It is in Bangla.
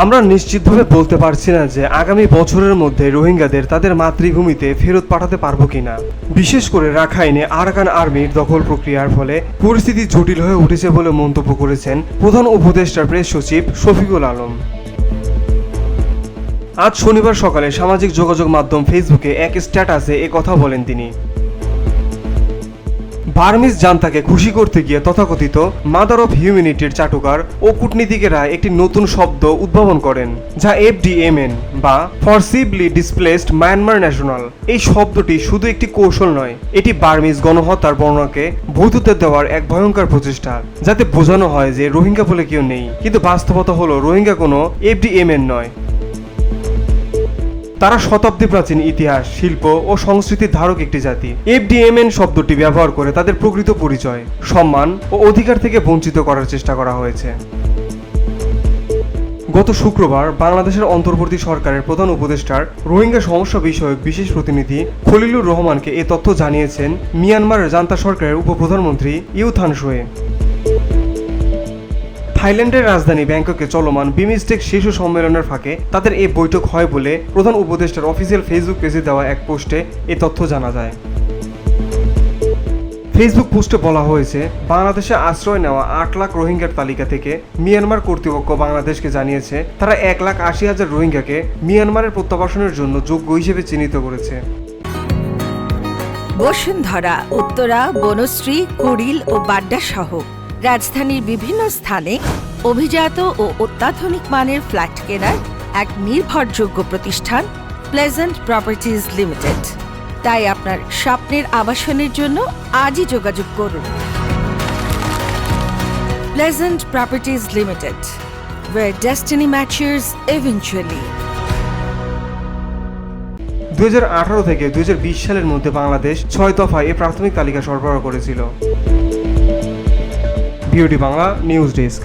আমরা নিশ্চিতভাবে বলতে পারছি না যে আগামী বছরের মধ্যে রোহিঙ্গাদের তাদের মাতৃভূমিতে ফেরত পাঠাতে পারবো কিনা। বিশেষ করে রাখাইনে আরাকান আর্মির দখল প্রক্রিয়ার ফলে পরিস্থিতি জটিল হয়ে উঠেছে বলে মন্তব্য করেছেন প্রধান উপদেষ্টার প্রেস সচিব শফিকুল আলম। আজ শনিবার সকালে সামাজিক যোগাযোগ মাধ্যম ফেসবুকে এক স্ট্যাটাসে কথা বলেন তিনি। বার্মিজ জান্তাকে খুশি করতে গিয়ে তথাকথিত মাদার অফ হিউম্যানিটির চাটুকার ও কূটনীতিকেরা একটি নতুন শব্দ উদ্ভাবন করেন, যা FDMN বা ফরসিবলি ডিসপ্লেসড মায়ানমার ন্যাশনাল। এই শব্দটি শুধু একটি কৌশল নয়, এটি বার্মিজ গণহত্যার বর্ণনাকে বৈধতা দেওয়ার এক ভয়ঙ্কর প্রচেষ্টা, যাতে বোঝানো হয় যে রোহিঙ্গা বলে কেউ নেই। কিন্তু বাস্তবতা হলো রোহিঙ্গা কোনো FDMN নয়। তারা শতাব্দী প্রাচীন ইতিহাস, শিল্প ও সংস্কৃতির ধারক একটি জাতি। FDMN শব্দটি ব্যবহার করে তাদের প্রকৃত পরিচয়, সম্মান ও অধিকার থেকে বঞ্চিত করার চেষ্টা করা হয়েছে। গত শুক্রবার বাংলাদেশের অন্তর্বর্তী সরকারের প্রধান উপদেষ্টার রোহিঙ্গা সমস্যা বিষয়ক বিশেষ প্রতিনিধি খলিলুর রহমানকে এ তথ্য জানিয়েছেন মিয়ানমারের জান্তা সরকারের উপপ্রধানমন্ত্রী ইউ থান সোয়ে। থাইল্যান্ডের রাজধানী ব্যাংককে চলমান বিমস্টেক শীর্ষ সম্মেলনের ফাঁকে তাদের এই বৈঠক হয় বলে প্রধান উপদেষ্টার অফিসিয়াল ফেসবুক পেজে দেওয়া এক পোস্টে এ তথ্য জানা যায়। ফেসবুক পোস্টে বলা হয়েছে, বাংলাদেশে আশ্রয় নেওয়া 8 লাখ রোহিঙ্গার তালিকা থেকে মিয়ানমার কর্তৃপক্ষ বাংলাদেশকে জানিয়েছে তারা 1,80,000 রোহিঙ্গাকে মিয়ানমারের প্রত্যাবাসনের জন্য যোগ্য হিসেবে চিহ্নিত করেছে। বসুন্ধরা, উত্তরা, বনশ্রী, কুড়িল ও বাড্ডা সহ রাজধানীর বিভিন্ন স্থানে অভিজাত ও অত্যাধুনিক মানের ফ্ল্যাট কেনার এক নির্ভরযোগ্য প্রতিষ্ঠান প্লেজেন্ট প্রপার্টিজ লিমিটেড। তাই আপনার স্বপ্নের আবাসনের জন্য আজই যোগাযোগ করুন। Pleasant properties limited, where destiny matches eventually। 2018 থেকে 2020 সালের মধ্যে বাংলাদেশ 6 দফায় এই প্রাথমিক তালিকা সরবরাহ করেছিল। BOT Bangla news desk.